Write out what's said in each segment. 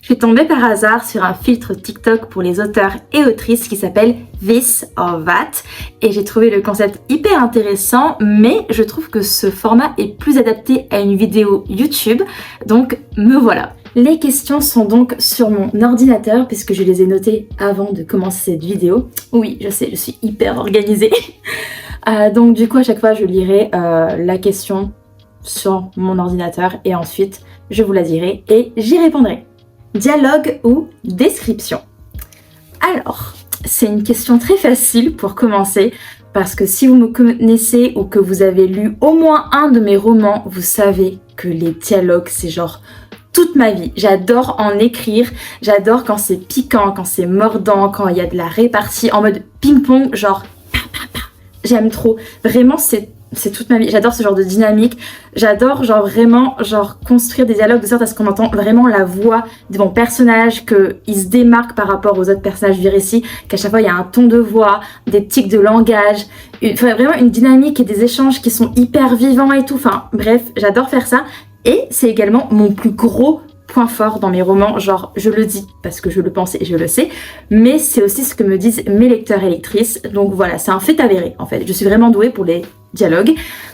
Je suis tombée par hasard sur un filtre TikTok pour les auteurs et autrices qui s'appelle This or That et j'ai trouvé le concept hyper intéressant, mais je trouve que ce format est plus adapté à une vidéo YouTube, donc me voilà. Les questions sont donc sur mon ordinateur puisque je les ai notées avant de commencer cette vidéo. Oui, je sais, je suis hyper organisée. Donc du coup à chaque fois je lirai la question sur mon ordinateur et ensuite je vous la dirai et j'y répondrai. Dialogue ou description? Alors, c'est une question très facile pour commencer parce que si vous me connaissez ou que vous avez lu au moins un de mes romans, vous savez que les dialogues c'est genre toute ma vie. J'adore en écrire, j'adore quand c'est piquant, quand c'est mordant, quand il y a de la répartie en mode ping-pong, genre j'aime trop. Vraiment c'est toute ma vie. J'adore ce genre de dynamique. J'adore genre vraiment genre construire des dialogues de sorte à ce qu'on entend vraiment la voix de mon personnage, qu'il se démarque par rapport aux autres personnages du récit, qu'à chaque fois il y a un ton de voix, des tics de langage, vraiment une dynamique et des échanges qui sont hyper vivants et tout. Enfin bref, j'adore faire ça. Et c'est également mon plus gros point fort dans mes romans, genre je le dis parce que je le pense et je le sais, mais c'est aussi ce que me disent mes lecteurs et lectrices, donc voilà, c'est un fait avéré en fait, je suis vraiment douée pour les dialogues.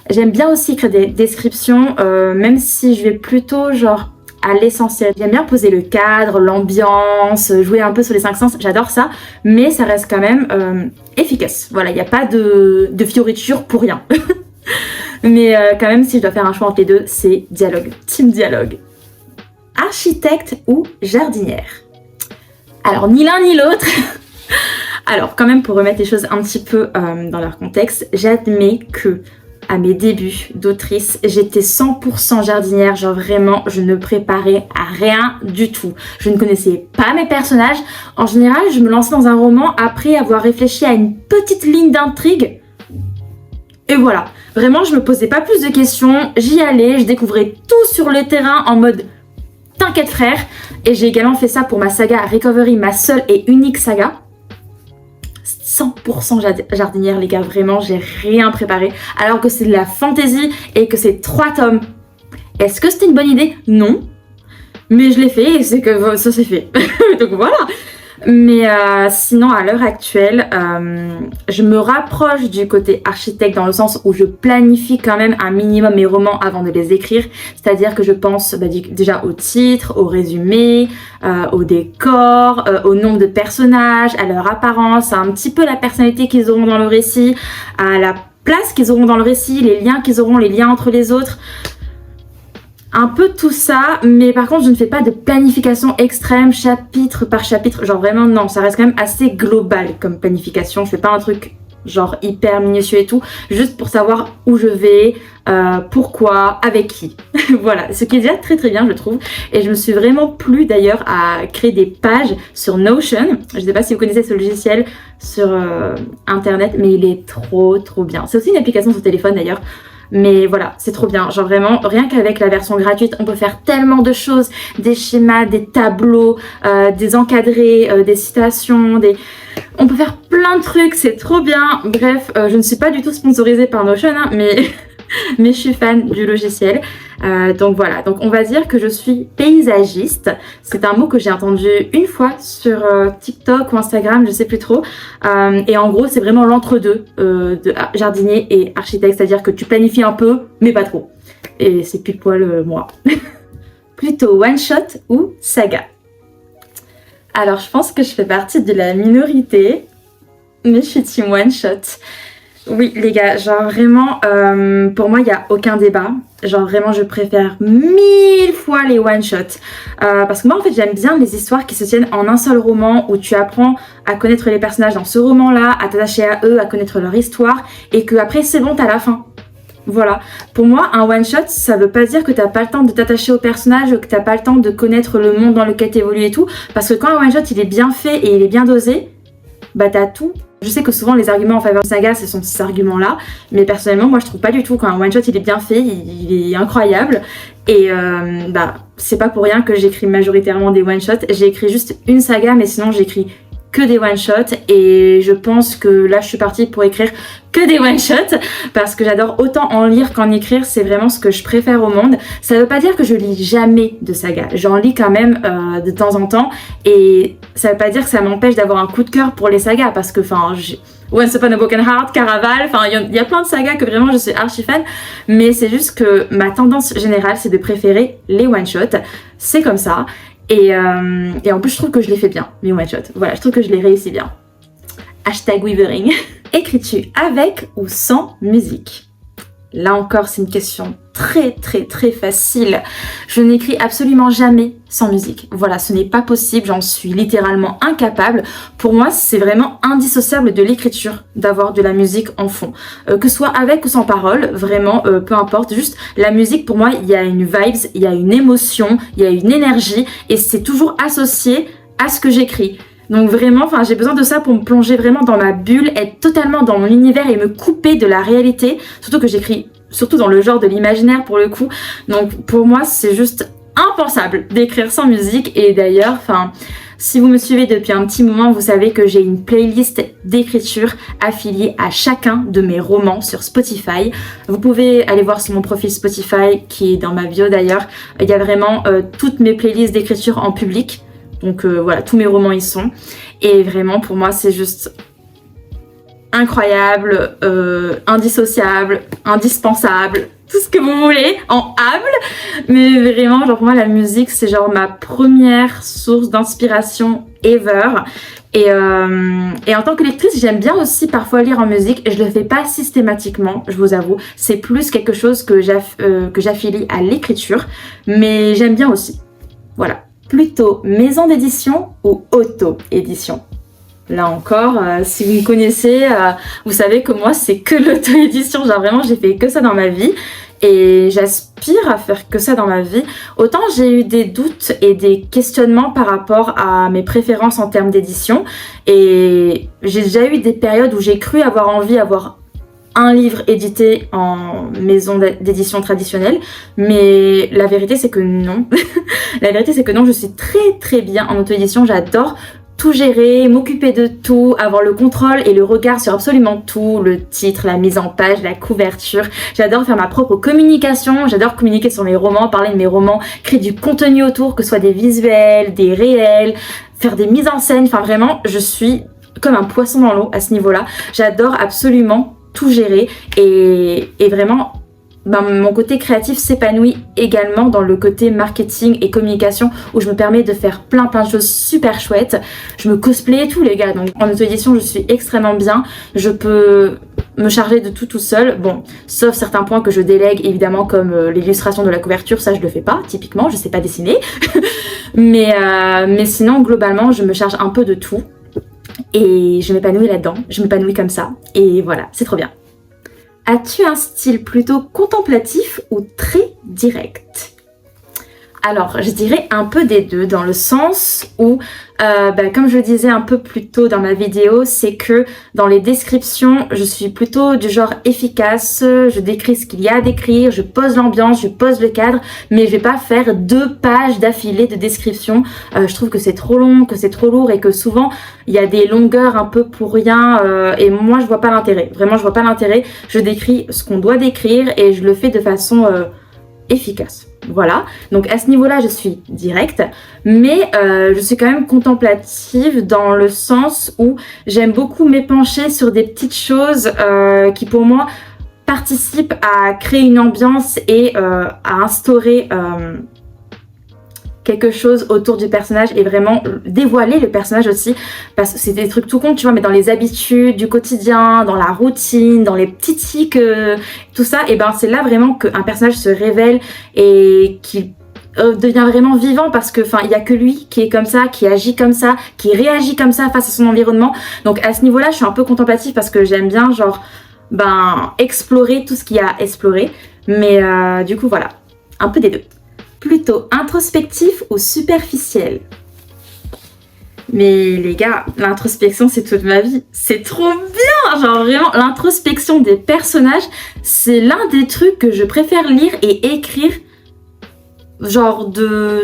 J'aime bien aussi écrire des descriptions, même si je vais plutôt genre à l'essentiel. J'aime bien poser le cadre, l'ambiance, jouer un peu sur les cinq sens, j'adore ça, mais ça reste quand même efficace, voilà, il n'y a pas de fioriture pour rien. Mais quand même, si je dois faire un choix entre les deux, c'est dialogue, team dialogue. Architecte ou jardinière? Alors, ni l'un ni l'autre. Alors, quand même, pour remettre les choses un petit peu dans leur contexte, j'admets que à mes débuts d'autrice, j'étais 100% jardinière, genre vraiment, je ne préparais à rien du tout. Je ne connaissais pas mes personnages. En général, je me lançais dans un roman après avoir réfléchi à une petite ligne d'intrigue. Et voilà, vraiment, je me posais pas plus de questions, j'y allais, je découvrais tout sur le terrain en mode t'inquiète frère. Et j'ai également fait ça pour ma saga Recovery, ma seule et unique saga. 100% jardinière les gars, vraiment, j'ai rien préparé. Alors que c'est de la fantasy et que c'est 3 tomes. Est-ce que c'était une bonne idée? Non. Mais je l'ai fait et c'est que ça s'est fait. Donc voilà. Mais sinon à l'heure actuelle, je me rapproche du côté architecte dans le sens où je planifie quand même un minimum mes romans avant de les écrire. C'est-à-dire que je pense déjà au titre, au résumé, au décor, au nombre de personnages, à leur apparence, à un petit peu la personnalité qu'ils auront dans le récit, à la place qu'ils auront dans le récit, les liens qu'ils auront, les liens entre les autres. Un peu tout ça, mais par contre je ne fais pas de planification extrême chapitre par chapitre, genre vraiment non, ça reste quand même assez global comme planification, je fais pas un truc genre hyper minutieux et tout, juste pour savoir où je vais, pourquoi, avec qui. Voilà, ce qui est déjà très très bien je trouve, et je me suis vraiment plu d'ailleurs à créer des pages sur Notion, je sais pas si vous connaissez ce logiciel sur internet, mais il est trop bien, c'est aussi une application sur téléphone d'ailleurs. Mais voilà, c'est trop bien, genre vraiment, rien qu'avec la version gratuite, on peut faire tellement de choses, des schémas, des tableaux, des encadrés, des citations, on peut faire plein de trucs, c'est trop bien. Bref, je ne suis pas du tout sponsorisée par Notion, hein, mais je suis fan du logiciel. Donc voilà, donc on va dire que je suis paysagiste. C'est un mot que j'ai entendu une fois sur TikTok ou Instagram, je sais plus trop. Et en gros, c'est vraiment l'entre-deux de jardinier et architecte, c'est-à-dire que tu planifies un peu, mais pas trop. Et c'est pile poil moi. Plutôt one-shot ou saga? Alors, je pense que je fais partie de la minorité, mais je suis team one-shot. Oui les gars, genre vraiment, pour moi il n'y a aucun débat. Genre vraiment je préfère 1000 fois les one-shots. Parce que moi en fait j'aime bien les histoires qui se tiennent en un seul roman, où tu apprends à connaître les personnages dans ce roman-là, à t'attacher à eux, à connaître leur histoire, et que après c'est bon, t'as la fin. Voilà, pour moi un one-shot ça veut pas dire que t'as pas le temps de t'attacher au personnage, que t'as pas le temps de connaître le monde dans lequel t'évolues et tout. Parce que quand un one-shot il est bien fait et il est bien dosé, bah t'as tout. Je sais que souvent les arguments en faveur de saga ce sont ces arguments là, mais personnellement moi je trouve pas du tout. Quand un one shot il est bien fait, il est incroyable, et bah c'est pas pour rien que j'écris majoritairement des one shots. J'ai écrit juste une saga, mais sinon j'écris que des one-shots et je pense que là je suis partie pour écrire que des one-shots parce que j'adore autant en lire qu'en écrire, c'est vraiment ce que je préfère au monde. Ça veut pas dire que je lis jamais de saga, j'en lis quand même de temps en temps et ça veut pas dire que ça m'empêche d'avoir un coup de cœur pour les sagas parce que enfin Once Upon a Broken Heart, Caraval, enfin il y a plein de sagas que vraiment je suis archi fan, mais c'est juste que ma tendance générale c'est de préférer les one-shots, c'est comme ça. Et en plus je trouve que je les fais bien, les one-shots. Voilà, je trouve que je les réussis bien. Hashtag Weavering. Écris-tu avec ou sans musique? Là encore, c'est une question très facile. Je n'écris absolument jamais sans musique. Voilà, ce n'est pas possible, j'en suis littéralement incapable. Pour moi, c'est vraiment indissociable de l'écriture d'avoir de la musique en fond. Que ce soit avec ou sans parole, vraiment, peu importe. Juste, la musique, pour moi, il y a une vibes, il y a une émotion, il y a une énergie et c'est toujours associé à ce que j'écris. Donc vraiment, enfin, j'ai besoin de ça pour me plonger vraiment dans ma bulle, être totalement dans mon univers et me couper de la réalité. Surtout que j'écris, surtout dans le genre de l'imaginaire pour le coup. Donc pour moi, c'est juste impensable d'écrire sans musique. Et d'ailleurs, enfin, si vous me suivez depuis un petit moment, vous savez que j'ai une playlist d'écriture affiliée à chacun de mes romans sur Spotify. Vous pouvez aller voir sur mon profil Spotify qui est dans ma bio d'ailleurs. Il y a vraiment toutes mes playlists d'écriture en public. Donc voilà, tous mes romans y sont. Et vraiment, pour moi, c'est juste incroyable, indissociable, indispensable, tout ce que vous voulez, en able. Mais vraiment, genre pour moi, la musique, c'est genre ma première source d'inspiration ever. Et en tant que lectrice, j'aime bien aussi parfois lire en musique. Et je le fais pas systématiquement, je vous avoue. C'est plus quelque chose que j'affilie à l'écriture. Mais j'aime bien aussi. Voilà. Plutôt maison d'édition ou auto-édition? Là encore, si vous me connaissez, vous savez que moi c'est que l'auto-édition, genre vraiment j'ai fait que ça dans ma vie et j'aspire à faire que ça dans ma vie. Autant j'ai eu des doutes et des questionnements par rapport à mes préférences en termes d'édition et j'ai déjà eu des périodes où j'ai cru avoir envie d'avoir un livre édité en maison d'édition traditionnelle, mais la vérité c'est que non. La vérité c'est que non, je suis très bien en auto-édition, j'adore tout gérer, m'occuper de tout, avoir le contrôle et le regard sur absolument tout, le titre, la mise en page, la couverture. J'adore faire ma propre communication, j'adore communiquer sur mes romans, parler de mes romans, créer du contenu autour, que ce soit des visuels, des réels, faire des mises en scène, enfin vraiment, je suis comme un poisson dans l'eau à ce niveau-là. J'adore absolument tout gérer et vraiment mon côté créatif s'épanouit également dans le côté marketing et communication où je me permets de faire plein de choses super chouettes. Je me cosplay et tout les gars, donc en auto-édition je suis extrêmement bien, je peux me charger de tout seul, bon, sauf certains points que je délègue évidemment comme l'illustration de la couverture, ça je le fais pas, typiquement, je sais pas dessiner, mais sinon globalement je me charge un peu de tout. Et je m'épanouis là-dedans, je m'épanouis comme ça, et voilà, c'est trop bien. As-tu un style plutôt contemplatif ou très direct? Alors, je dirais un peu des deux, dans le sens où, comme je le disais un peu plus tôt dans ma vidéo, c'est que dans les descriptions, je suis plutôt du genre efficace, je décris ce qu'il y a à décrire, je pose l'ambiance, je pose le cadre, mais je vais pas faire 2 pages d'affilée de description. Je trouve que c'est trop long, que c'est trop lourd et que souvent, il y a des longueurs un peu pour rien et moi, je vois pas l'intérêt. Vraiment, je vois pas l'intérêt. Je décris ce qu'on doit décrire et je le fais de façon efficace. Voilà, donc à ce niveau-là, je suis directe, mais je suis quand même contemplative dans le sens où j'aime beaucoup m'épancher sur des petites choses qui pour moi participent à créer une ambiance et à instaurer quelque chose autour du personnage et vraiment dévoiler le personnage aussi, parce que c'est des trucs tout con tu vois, mais dans les habitudes du quotidien, dans la routine, dans les petits tics, tout ça, et ben c'est là vraiment qu'un personnage se révèle et qu'il devient vraiment vivant, parce que enfin il y a que lui qui est comme ça, qui agit comme ça, qui réagit comme ça face à son environnement. Donc à ce niveau là je suis un peu contemplative parce que j'aime bien genre explorer tout ce qu'il y a à explorer, mais du coup voilà, un peu des deux. Plutôt introspectif ou superficiel? Mais les gars, l'introspection c'est toute ma vie, c'est trop bien, genre vraiment l'introspection des personnages c'est l'un des trucs que je préfère lire et écrire genre de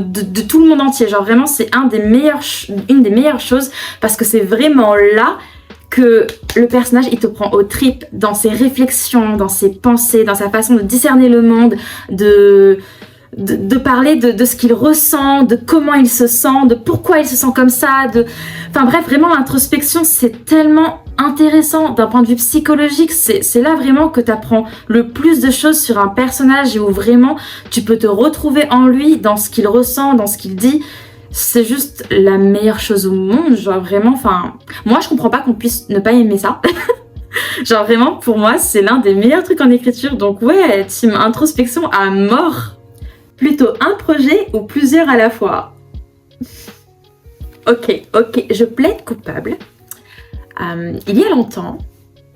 tout le monde entier. Genre vraiment c'est une des meilleures choses parce que c'est vraiment là que le personnage il te prend aux tripes dans ses réflexions, dans ses pensées, dans sa façon de discerner le monde, de parler de ce qu'il ressent, de comment il se sent, de pourquoi il se sent comme ça, enfin bref, vraiment l'introspection c'est tellement intéressant d'un point de vue psychologique, c'est là vraiment que tu apprends le plus de choses sur un personnage et où vraiment tu peux te retrouver en lui, dans ce qu'il ressent, dans ce qu'il dit. C'est juste la meilleure chose au monde, genre vraiment, enfin, moi je comprends pas qu'on puisse ne pas aimer ça. Genre vraiment, pour moi, c'est l'un des meilleurs trucs en écriture, donc ouais, team introspection à mort. Plutôt un projet ou plusieurs à la fois. Ok, je plaide coupable. Il y a longtemps,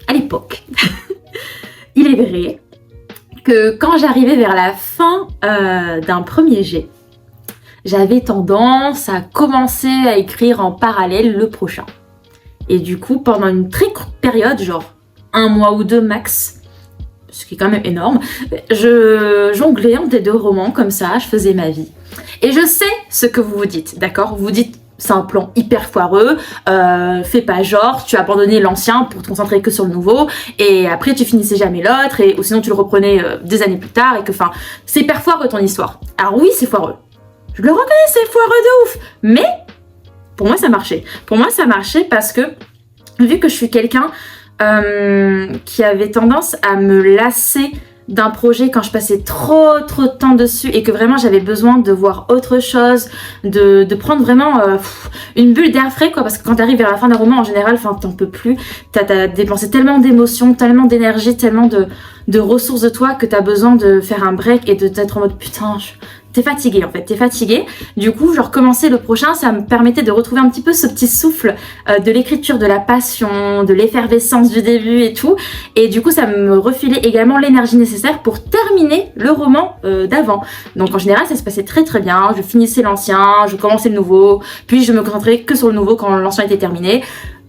à l'époque, il est vrai que quand j'arrivais vers la fin d'un premier jet, j'avais tendance à commencer à écrire en parallèle le prochain. Et du coup, pendant une très courte période, genre 1 mois ou 2 max, ce qui est quand même énorme, je jonglais entre les 2 romans comme ça, je faisais ma vie. Et je sais ce que vous vous dites, d'accord? Vous vous dites, c'est un plan hyper foireux, fais pas genre, tu as abandonné l'ancien pour te concentrer que sur le nouveau, et après tu finissais jamais l'autre, ou sinon tu le reprenais des années plus tard, et que enfin, c'est hyper foireux ton histoire. Alors oui, c'est foireux. Je le reconnais, c'est foireux de ouf, mais pour moi ça marchait. Pour moi ça marchait parce que, vu que je suis quelqu'un qui avait tendance à me lasser d'un projet quand je passais trop de temps dessus et que vraiment j'avais besoin de voir autre chose, de prendre vraiment une bulle d'air frais quoi, parce que quand t'arrives vers la fin d'un roman en général, t'en peux plus, t'as dépensé tellement d'émotions, tellement d'énergie, tellement de ressources de toi que t'as besoin de faire un break et d'être en mode putain, t'es fatigué en fait, t'es fatigué. Du coup, genre commencer le prochain, ça me permettait de retrouver un petit peu ce petit souffle de l'écriture, de la passion, de l'effervescence du début et tout. Et du coup, ça me refilait également l'énergie nécessaire pour terminer le roman d'avant. Donc en général, ça se passait très bien. Je finissais l'ancien, je commençais le nouveau, puis je me concentrais que sur le nouveau quand l'ancien était terminé.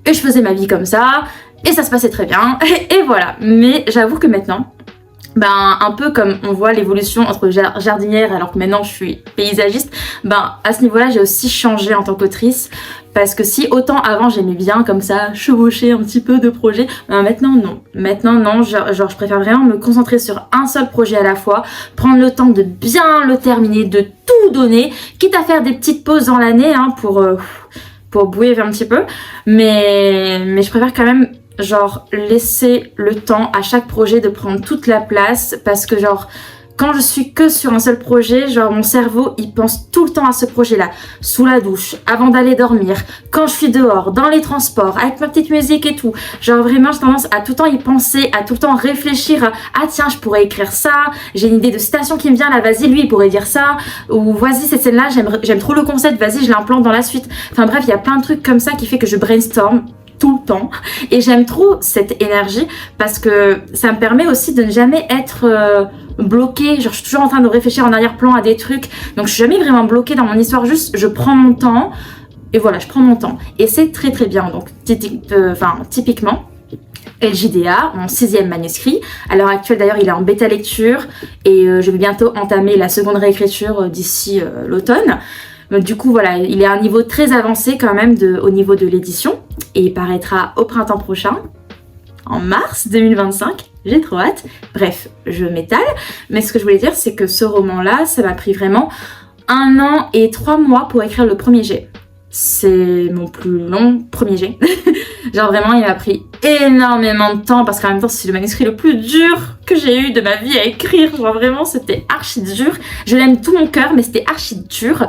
Et je faisais ma vie comme ça, et ça se passait très bien. Et voilà. Mais j'avoue que maintenant, un peu comme on voit l'évolution entre jardinière alors que maintenant je suis paysagiste, à ce niveau-là j'ai aussi changé en tant qu'autrice, parce que si autant avant j'aimais bien comme ça chevaucher un petit peu de projets, maintenant non, genre je préfère vraiment me concentrer sur un seul projet à la fois, prendre le temps de bien le terminer, de tout donner, quitte à faire des petites pauses dans l'année pour bouillir un petit peu, mais je préfère quand même genre laisser le temps à chaque projet de prendre toute la place, parce que genre quand je suis que sur un seul projet, genre mon cerveau il pense tout le temps à ce projet là, sous la douche, avant d'aller dormir, quand je suis dehors, dans les transports, avec ma petite musique et tout, genre vraiment j'ai tendance à tout le temps y penser, à tout le temps réfléchir à ah tiens je pourrais écrire ça, j'ai une idée de citation qui me vient là, vas-y lui il pourrait dire ça, ou vas-y cette scène là j'aime trop le concept, vas-y je l'implante dans la suite, enfin bref il y a plein de trucs comme ça qui fait que je brainstorm tout le temps, et j'aime trop cette énergie parce que ça me permet aussi de ne jamais être bloquée, genre je suis toujours en train de réfléchir en arrière-plan à des trucs, donc je suis jamais vraiment bloquée dans mon histoire, juste je prends mon temps, et voilà, je prends mon temps, et c'est très bien. Donc typiquement LJDA, mon 6e manuscrit, à l'heure actuelle d'ailleurs il est en bêta lecture, et je vais bientôt entamer la seconde réécriture d'ici l'automne. Du coup voilà, il est à un niveau très avancé quand même au niveau de l'édition, et il paraîtra au printemps prochain, en mars 2025, j'ai trop hâte. Bref, je m'étale, mais ce que je voulais dire c'est que ce roman-là, ça m'a pris vraiment 1 an et 3 mois pour écrire le premier jet. C'est mon plus long premier jet. Genre vraiment il m'a pris énormément de temps, parce qu'en même temps c'est le manuscrit le plus dur que j'ai eu de ma vie à écrire, genre vraiment c'était archi dur, je l'aime de tout mon cœur mais c'était archi dur,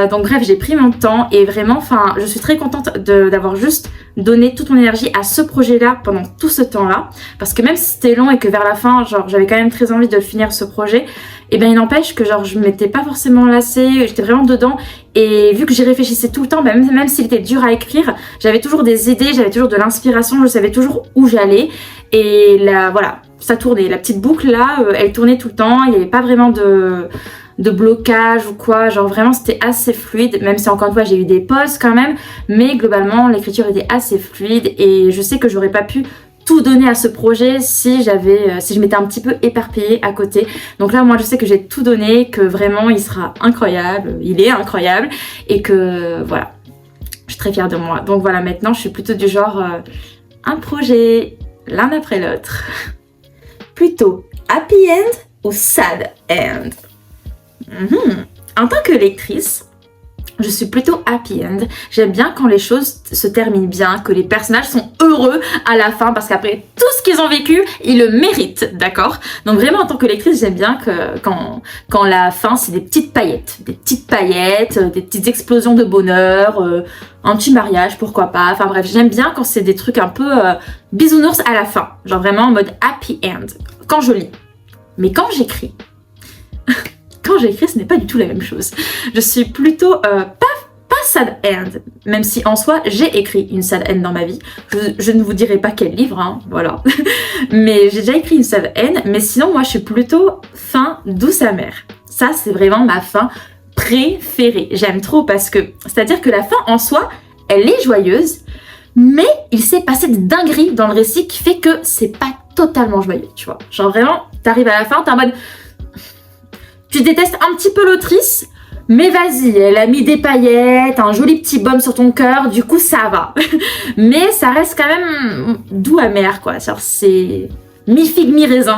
donc bref j'ai pris mon temps, et vraiment je suis très contente d'avoir juste donné toute mon énergie à ce projet là pendant tout ce temps là, parce que même si c'était long et que vers la fin genre j'avais quand même très envie de finir ce projet, et il n'empêche que genre je m'étais pas forcément lassée, j'étais vraiment dedans, et vu que j'y réfléchissais tout le temps, même s'il était dur à écrire, j'avais toujours des idées, j'avais toujours de l'inspiration, je savais toujours où j'allais, et là voilà, ça tournait, la petite boucle là, elle tournait tout le temps, il n'y avait pas vraiment de blocage ou quoi, genre vraiment c'était assez fluide, même si encore une fois j'ai eu des pauses quand même, mais globalement l'écriture était assez fluide, et je sais que j'aurais pas pu tout donné à ce projet si je m'étais un petit peu éparpillée à côté. Donc là, moi, je sais que j'ai tout donné, que vraiment, il sera incroyable, il est incroyable, et que voilà, je suis très fière de moi. Donc voilà, maintenant, je suis plutôt du genre un projet l'un après l'autre. Plutôt happy end ou sad end. En tant que lectrice, je suis plutôt happy end. J'aime bien quand les choses se terminent bien, que les personnages sont heureux à la fin, parce qu'après tout ce qu'ils ont vécu, ils le méritent, d'accord? Donc vraiment, en tant que lectrice, j'aime bien que quand la fin, c'est des petites paillettes, des petites explosions de bonheur, un petit mariage, pourquoi pas. Enfin bref, j'aime bien quand c'est des trucs un peu bisounours à la fin, genre vraiment en mode happy end, quand je lis. Mais quand j'écris, ce n'est pas du tout la même chose. Je suis plutôt pas sad end, même si en soi j'ai écrit une sad end dans ma vie. Je ne vous dirai pas quel livre, hein, voilà. Mais j'ai déjà écrit une sad end, mais sinon moi je suis plutôt fin douce amère. Ça c'est vraiment ma fin préférée. J'aime trop parce que, c'est-à-dire que la fin en soi, elle est joyeuse, mais il s'est passé des dingueries dans le récit qui fait que c'est pas totalement joyeux, tu vois. Genre vraiment, t'arrives à la fin, t'es en mode... Tu détestes un petit peu l'autrice, mais vas-y, elle a mis des paillettes, un joli petit baume sur ton cœur, du coup ça va. Mais ça reste quand même doux amer, quoi. Genre c'est mi-figue, mi-raisin.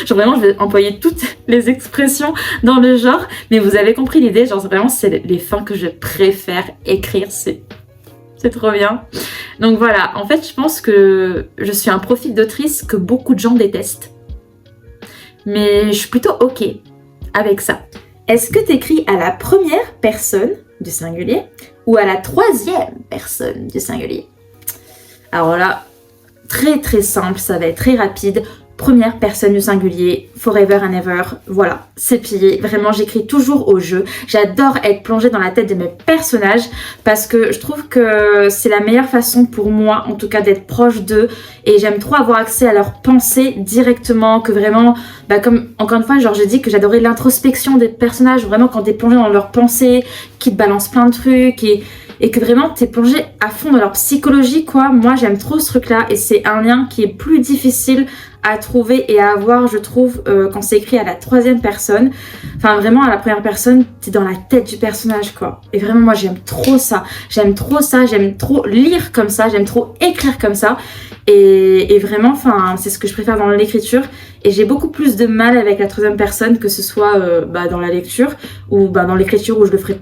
Genre vraiment, je vais employer toutes les expressions dans le genre, mais vous avez compris l'idée. Genre vraiment, c'est les fins que je préfère écrire, c'est trop bien. Donc voilà, en fait, je pense que je suis un profil d'autrice que beaucoup de gens détestent. Mais je suis plutôt ok avec ça. Est-ce que tu écris à la première personne du singulier ou à la troisième personne du singulier? Alors là, très simple, ça va être très rapide. Première personne du singulier, forever and ever, voilà, c'est plié. Vraiment, j'écris toujours au jeu. J'adore être plongée dans la tête de mes personnages parce que je trouve que c'est la meilleure façon pour moi, en tout cas, d'être proche d'eux. Et j'aime trop avoir accès à leurs pensées directement, que vraiment, comme encore une fois, genre j'ai dit que j'adorais l'introspection des personnages, vraiment quand t'es plongée dans leurs pensées, qui te balancent plein de trucs et que vraiment t'es plongé à fond dans leur psychologie, quoi. Moi, j'aime trop ce truc-là et c'est un lien qui est plus difficile à trouver et à avoir, je trouve, quand c'est écrit à la troisième personne. Enfin, vraiment, à la première personne, t'es dans la tête du personnage, quoi. Et vraiment, moi, j'aime trop ça. J'aime trop lire comme ça, j'aime trop écrire comme ça. Et vraiment, enfin, c'est ce que je préfère dans l'écriture. Et j'ai beaucoup plus de mal avec la troisième personne, que ce soit dans la lecture ou dans l'écriture où je le ferai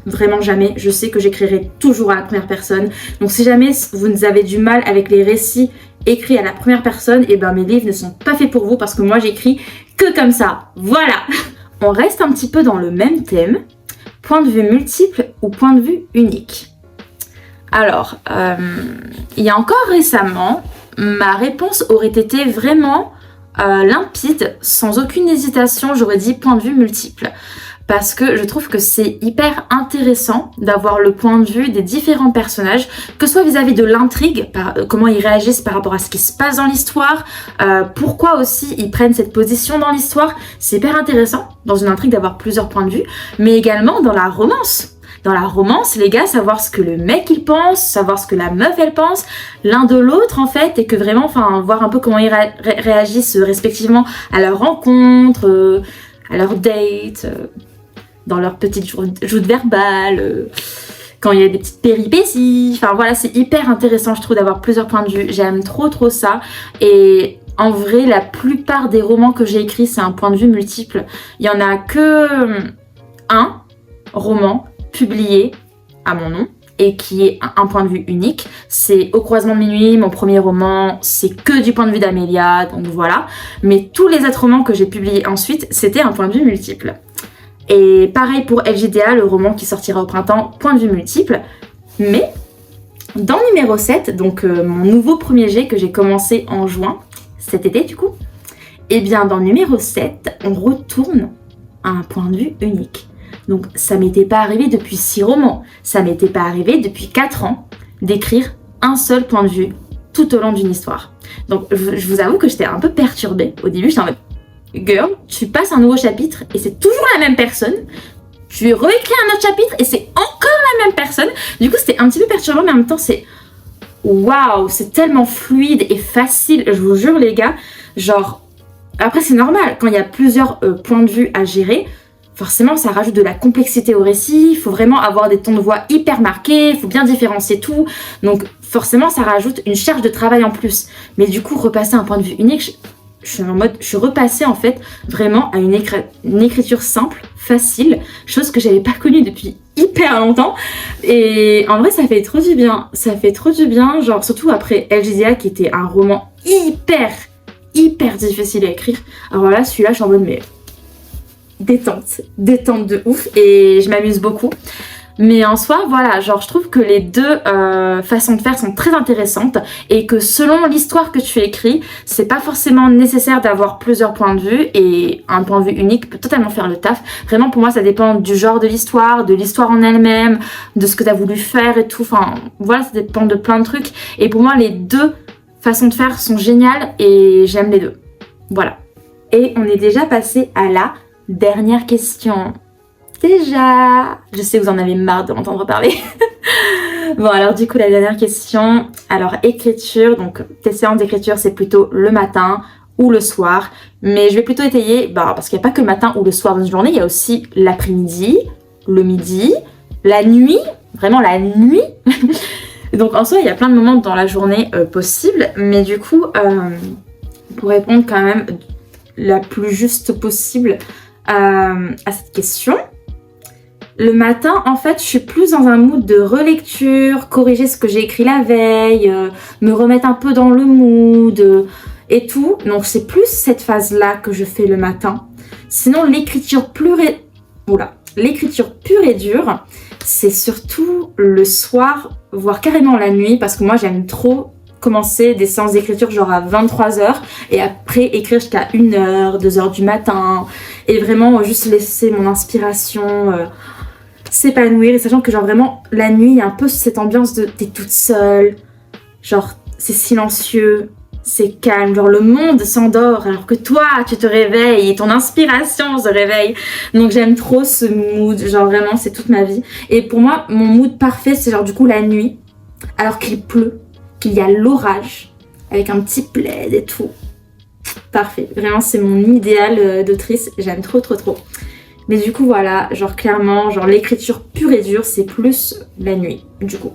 vraiment jamais. Je sais que j'écrirai toujours à la première personne. Donc si jamais vous avez du mal avec les récits écrits à la première personne, et mes livres ne sont pas faits pour vous parce que moi j'écris que comme ça. Voilà. On reste un petit peu dans le même thème. Point de vue multiple ou point de vue unique. Alors, il y a encore récemment, ma réponse aurait été vraiment limpide, sans aucune hésitation, j'aurais dit point de vue multiple. Parce que je trouve que c'est hyper intéressant d'avoir le point de vue des différents personnages, que ce soit vis-à-vis de l'intrigue, comment ils réagissent par rapport à ce qui se passe dans l'histoire, pourquoi aussi ils prennent cette position dans l'histoire. C'est hyper intéressant dans une intrigue d'avoir plusieurs points de vue, mais également dans la romance. Dans la romance, les gars, savoir ce que le mec il pense, savoir ce que la meuf elle pense, l'un de l'autre en fait, et que vraiment, voir un peu comment ils réagissent respectivement à leur rencontre, à leur date, dans leur petite joute verbale, quand il y a des petites péripéties. Enfin voilà, c'est hyper intéressant, je trouve, d'avoir plusieurs points de vue. J'aime trop ça. Et en vrai, la plupart des romans que j'ai écrits, c'est un point de vue multiple. Il y en a que un roman publié à mon nom et qui est un point de vue unique. C'est Au croisement de minuit, mon premier roman, c'est que du point de vue d'Amélia, donc voilà. Mais tous les autres romans que j'ai publiés ensuite, c'était un point de vue multiple. Et pareil pour LJDA, le roman qui sortira au printemps, point de vue multiple. Mais dans numéro 7, donc mon nouveau premier jet que j'ai commencé en juin, cet été du coup, et bien dans numéro 7, on retourne à un point de vue unique. Donc ça m'était pas arrivé depuis 6 romans, ça m'était pas arrivé depuis 4 ans d'écrire un seul point de vue tout au long d'une histoire. Donc je vous avoue que j'étais un peu perturbée. Au début, j'étais en mode girl, tu passes un nouveau chapitre et c'est toujours la même personne. Tu réécris un autre chapitre et c'est encore la même personne. Du coup, c'était un petit peu perturbant, mais en même temps, c'est waouh, c'est tellement fluide et facile, je vous jure les gars, genre, après c'est normal, quand il y a plusieurs points de vue à gérer, forcément ça rajoute de la complexité au récit, il faut vraiment avoir des tons de voix hyper marqués, il faut bien différencier tout, donc forcément ça rajoute une charge de travail en plus, mais du coup repasser un point de vue unique, je suis repassée en fait vraiment à une écriture simple, facile, chose que j'avais pas connue depuis hyper longtemps. Et en vrai, ça fait trop du bien. Ça fait trop du bien, genre surtout après LGDA qui était un roman hyper difficile à écrire. Alors là, celui-là, je suis en mode mais détente de ouf et je m'amuse beaucoup. Mais en soi, voilà, genre je trouve que les deux façons de faire sont très intéressantes et que selon l'histoire que tu écris, c'est pas forcément nécessaire d'avoir plusieurs points de vue et un point de vue unique peut totalement faire le taf. Vraiment pour moi ça dépend du genre de l'histoire en elle-même, de ce que tu as voulu faire et tout. Enfin voilà, ça dépend de plein de trucs. Et pour moi les deux façons de faire sont géniales et j'aime les deux. Voilà. Et on est déjà passé à la dernière question. Déjà, je sais que vous en avez marre de m'entendre parler. Bon alors du coup la dernière question, alors écriture, donc tes séances d'écriture c'est plutôt le matin ou le soir, mais je vais plutôt étayer, parce qu'il n'y a pas que le matin ou le soir dans une journée, il y a aussi l'après-midi, le midi, la nuit, vraiment la nuit. Donc en soi il y a plein de moments dans la journée possibles, mais du coup pour répondre quand même la plus juste possible à cette question, le matin, en fait, je suis plus dans un mood de relecture, corriger ce que j'ai écrit la veille, me remettre un peu dans le mood et tout. Donc, c'est plus cette phase-là que je fais le matin. Sinon, l'écriture pure et dure, c'est surtout le soir, voire carrément la nuit, parce que moi, j'aime trop commencer des séances d'écriture genre à 23h et après écrire jusqu'à 1h, 2h du matin et vraiment juste laisser mon inspiration s'épanouir, et sachant que genre vraiment la nuit il y a un peu cette ambiance de t'es toute seule, genre c'est silencieux, c'est calme, genre le monde s'endort alors que toi tu te réveilles et ton inspiration se réveille. Donc j'aime trop ce mood, genre vraiment c'est toute ma vie. Et pour moi mon mood parfait c'est genre du coup la nuit alors qu'il pleut, qu'il y a l'orage avec un petit plaid et tout. Parfait, vraiment c'est mon idéal d'autrice, j'aime trop. Mais du coup voilà, genre clairement, genre l'écriture pure et dure c'est plus la nuit du coup.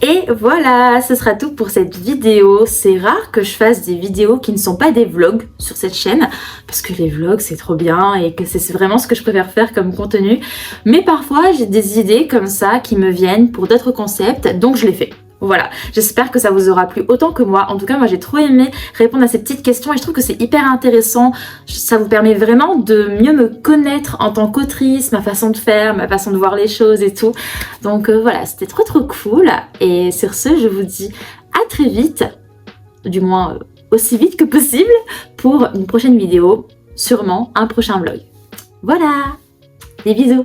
Et voilà, ce sera tout pour cette vidéo. C'est rare que je fasse des vidéos qui ne sont pas des vlogs sur cette chaîne, parce que les vlogs c'est trop bien et que c'est vraiment ce que je préfère faire comme contenu. Mais parfois j'ai des idées comme ça qui me viennent pour d'autres concepts, donc je les fais. Voilà, j'espère que ça vous aura plu autant que moi. En tout cas, moi j'ai trop aimé répondre à ces petites questions et je trouve que c'est hyper intéressant. Ça vous permet vraiment de mieux me connaître en tant qu'autrice, ma façon de faire, ma façon de voir les choses et tout. Donc voilà, c'était trop cool. Et sur ce, je vous dis à très vite, du moins aussi vite que possible, pour une prochaine vidéo, sûrement un prochain vlog. Voilà, des bisous.